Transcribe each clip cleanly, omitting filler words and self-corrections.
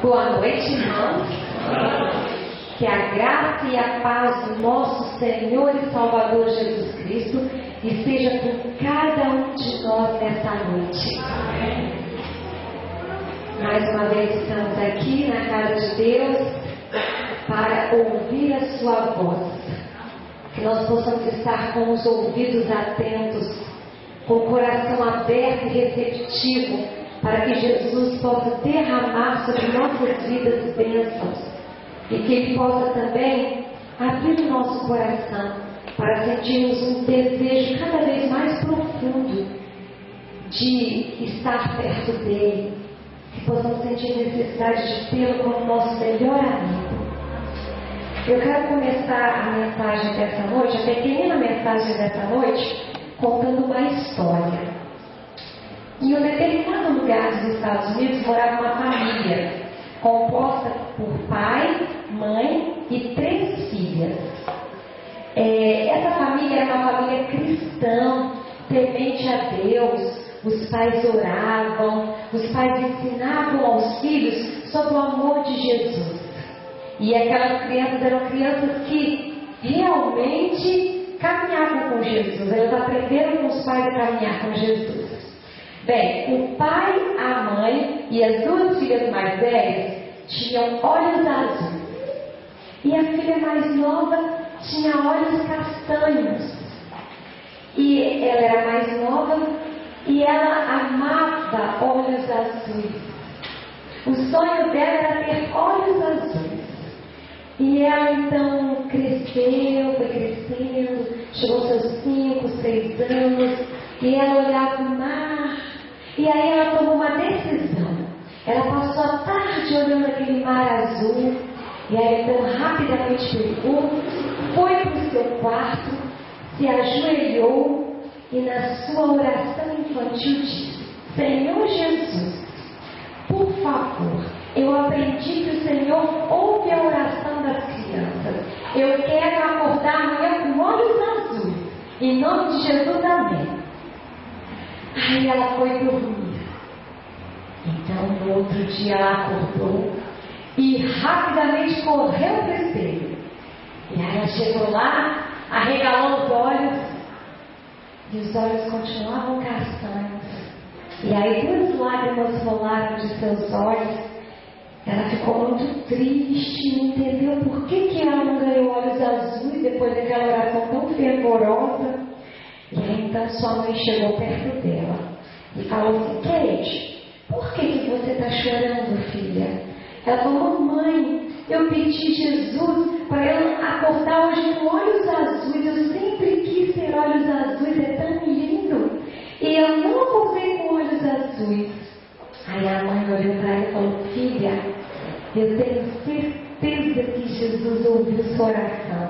Boa noite, irmãos. Que a graça e a paz do nosso Senhor e Salvador Jesus Cristo esteja com cada um de nós nesta noite. Mais uma vez estamos aqui na casa de Deus para ouvir a sua voz. Que nós possamos estar com os ouvidos atentos, com o coração aberto e receptivo, para que Jesus possa derramar sobre nossas vidas bênçãos e que Ele possa também abrir o nosso coração para sentirmos um desejo cada vez mais profundo de estar perto dEle, que possamos sentir necessidade de tê-lo como nosso melhor amigo. Eu quero começar a mensagem dessa noite, a pequena mensagem dessa noite, contando uma história. Em um determinado lugar dos Estados Unidos morava uma família composta por pai, mãe e 3 filhas. Essa família era uma família cristã, temente a Deus. Os pais oravam, os pais ensinavam aos filhos sobre o amor de Jesus. E aquelas crianças eram crianças que realmente caminhavam com Jesus. Elas aprenderam com os pais a caminhar com Jesus. Bem, o pai, a mãe e as 2 filhas mais velhas tinham olhos azuis. E a filha mais nova tinha olhos castanhos. E ela era mais nova e ela amava olhos azuis. O sonho dela era ter olhos azuis. E ela então cresceu, foi crescendo, chegou aos seus 5, 6 anos, e ela olhava o mar, e aí ela tomou uma decisão. Ela passou a tarde olhando aquele mar azul, e aí então rapidamente pegou, foi para o seu quarto, se ajoelhou, e na sua oração infantil disse: Senhor Jesus, por favor, eu aprendi que o Senhor ouve a oração das crianças. Eu quero acordar amanhã com olhos azuis. Em nome de Jesus, amém. Aí ela foi dormir. Então, no outro dia, ela acordou e rapidamente correu para o espelho. E aí ela chegou lá, arregalou os olhos, e os olhos continuavam castanhos. E aí 2 lágrimas rolaram de seus olhos. Ela ficou muito triste, não entendeu por que ela não ganhou olhos azuis depois daquela oração tão fervorosa. E aí então sua mãe chegou perto dela e falou assim: Kate, por que você está chorando, filha? Ela falou: mamãe, eu pedi Jesus para eu acordar hoje com olhos azuis. Eu sempre quis ter olhos azuis, é tão lindo. E eu não acordei com olhos azuis. Aí a mãe olhou para ela e falou: filha, eu tenho certeza que Jesus ouviu sua oração.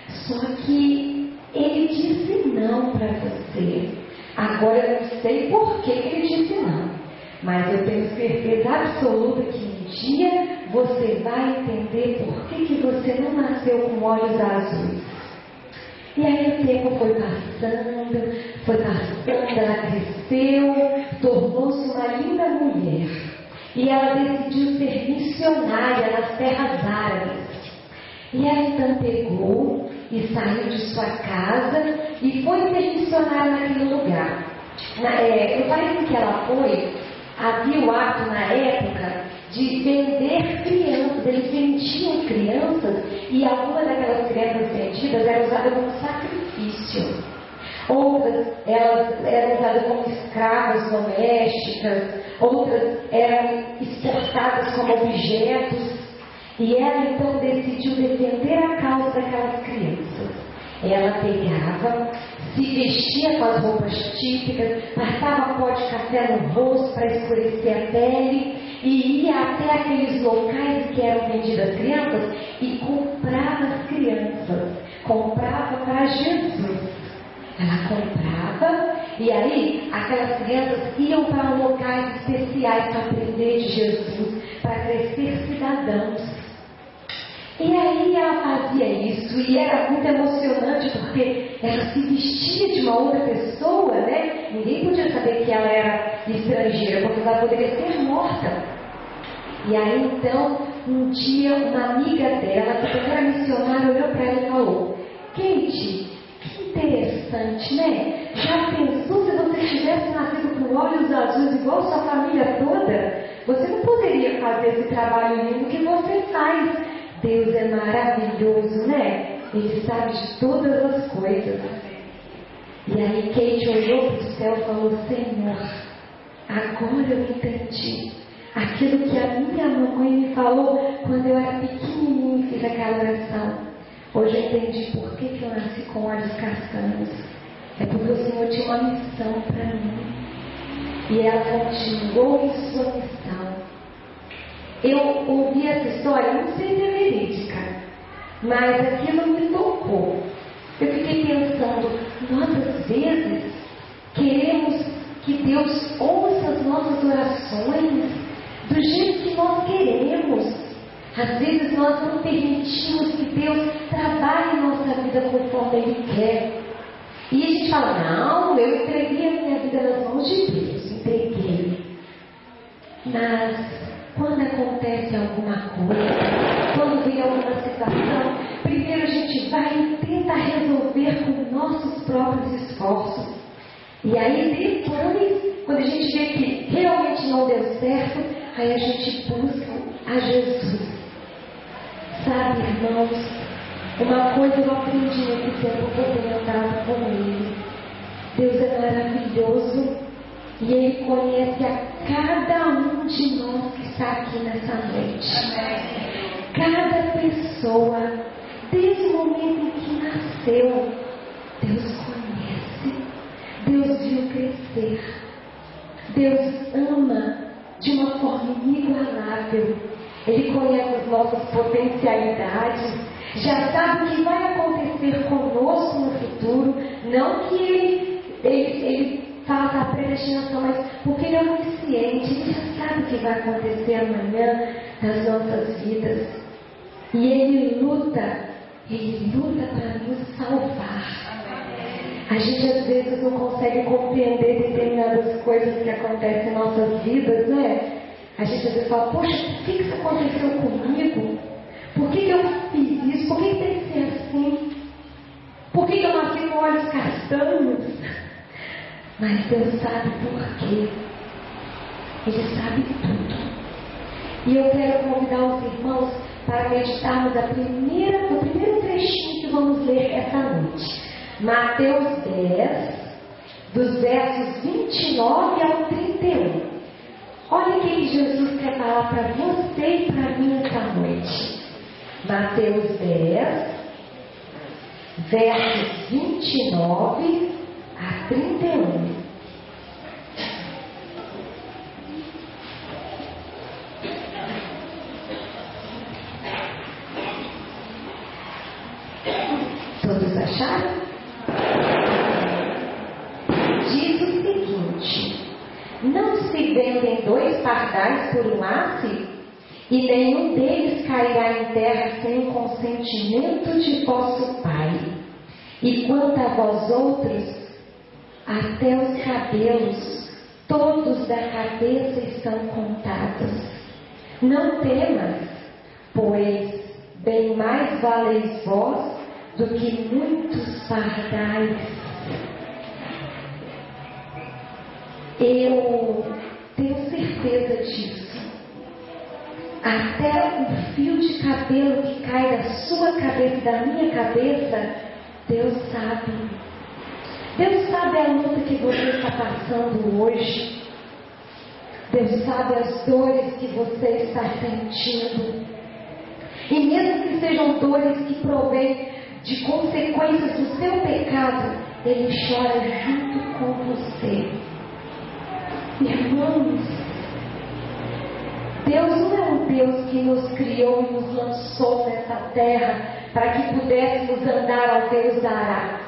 Só que Ele disse não para você. Agora eu não sei por que Ele disse não, mas eu tenho certeza absoluta que um dia você vai entender por que você não nasceu com olhos azuis. E aí o tempo foi passando, ela cresceu, tornou-se uma linda mulher. E ela decidiu ser missionária nas terras árabes. E ela então pegou e saiu de sua casa e foi ser missionária naquele lugar. No país em que ela foi, havia o hábito na época de vender crianças. Eles vendiam crianças e algumas daquelas crianças vendidas eram usadas como sacrifício. Outras elas eram usadas como escravas domésticas, outras eram exportadas como objetos. E ela então decidiu defender a causa daquelas crianças. Ela pegava, se vestia com as roupas típicas, passava pó de café no rosto para escurecer a pele e ia até aqueles locais que eram vendidas crianças e comprava as crianças, comprava para Jesus. Ela comprava e aí aquelas crianças iam para locais especiais para aprender de Jesus, para crescer cidadãos. E aí ela fazia isso e era muito emocionante porque ela se vestia de uma outra pessoa, né? Ninguém podia saber que ela era estrangeira porque ela poderia ser morta. E aí então, um dia uma amiga dela, que era missionária, olhou para ela e falou: Kate, que interessante, né? Já pensou se você tivesse nascido com olhos azuis igual sua família toda? Você não poderia fazer esse trabalho lindo que você faz. Deus é maravilhoso, né? Ele sabe de todas as coisas. E aí Kate olhou para o céu e falou: Senhor, agora eu entendi aquilo que a minha mamãe me falou quando eu era pequenininha e fiz aquela oração. Hoje eu entendi por que eu nasci com olhos castanhos. É porque o Senhor tinha uma missão para mim. E ela continuou em sua missão. Eu ouvi essa história, não sei se é verídica, mas aquilo me tocou. Eu fiquei pensando, nós às vezes queremos que Deus ouça as nossas orações do jeito que nós queremos. Às vezes nós não permitimos que Deus trabalhe em nossa vida conforme Ele quer. E a gente fala: não, eu entreguei a minha vida nas mãos de Deus, entreguei. Mas quando acontece alguma coisa, quando vem alguma situação, primeiro a gente vai e tenta resolver com nossos próprios esforços. E aí depois, quando a gente vê que realmente não deu certo, aí a gente busca a Jesus. Sabe, irmãos, uma coisa eu aprendi nesse tempo que eu tenho andado com Ele. Deus é maravilhoso e Ele conhece a cada um de nós que está aqui nessa noite. Cada pessoa, desde o momento em que nasceu, Deus conhece. Deus viu crescer. Deus ama de uma forma inigualável. Ele conhece as nossas potencialidades, já sabe o que vai acontecer conosco no futuro. Não que ele faça a predestinação, mas porque Ele é onisciente, Ele já sabe o que vai acontecer amanhã nas nossas vidas. E Ele luta para nos salvar. A gente às vezes não consegue compreender determinadas coisas que acontecem em nossas vidas, né? A gente às vezes fala: poxa, por que isso aconteceu comigo? Por que eu fiz isso? Por que tem que ser assim? Por que eu nasci com olhos castanhos? Mas Deus sabe por quê. Ele sabe tudo. E eu quero convidar os irmãos para meditarmos o primeiro trechinho que vamos ler essa noite. Mateus 10, dos versos 29 ao 31. Olha o que Jesus quer falar para você e para mim essa noite. Mateus 10, versos 29 a 31. Todos acharam? Diz o seguinte: não se vendem 2 pardais por um laço? E nenhum deles cairá em terra sem o consentimento de vosso Pai. E quanto a vós outros, até os cabelos, todos da cabeça estão contados. Não temas, pois bem mais valeis vós do que muitos pardais. Eu tenho certeza disso. Até o fio de cabelo que cai da sua cabeça e da minha cabeça, Deus sabe. Deus sabe a luta que você está passando hoje. Deus sabe as dores que você está sentindo. E mesmo que sejam dores que provêm de consequências do seu pecado, Ele chora junto com você. Irmãos, Deus não é um Deus que nos criou e nos lançou nessa terra para que pudéssemos andar ao Deus dará,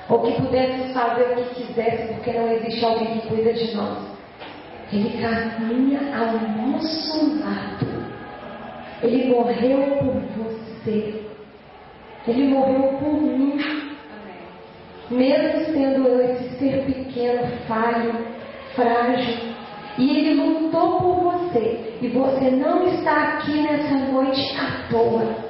ou que pudéssemos fazer o que quiséssemos, porque não existe alguém que cuida de nós. Ele caminha ao nosso lado. Ele morreu por você. Ele morreu por mim. Mesmo sendo eu esse ser pequeno, falho, frágil. E Ele lutou por você. E você não está aqui nessa noite à toa.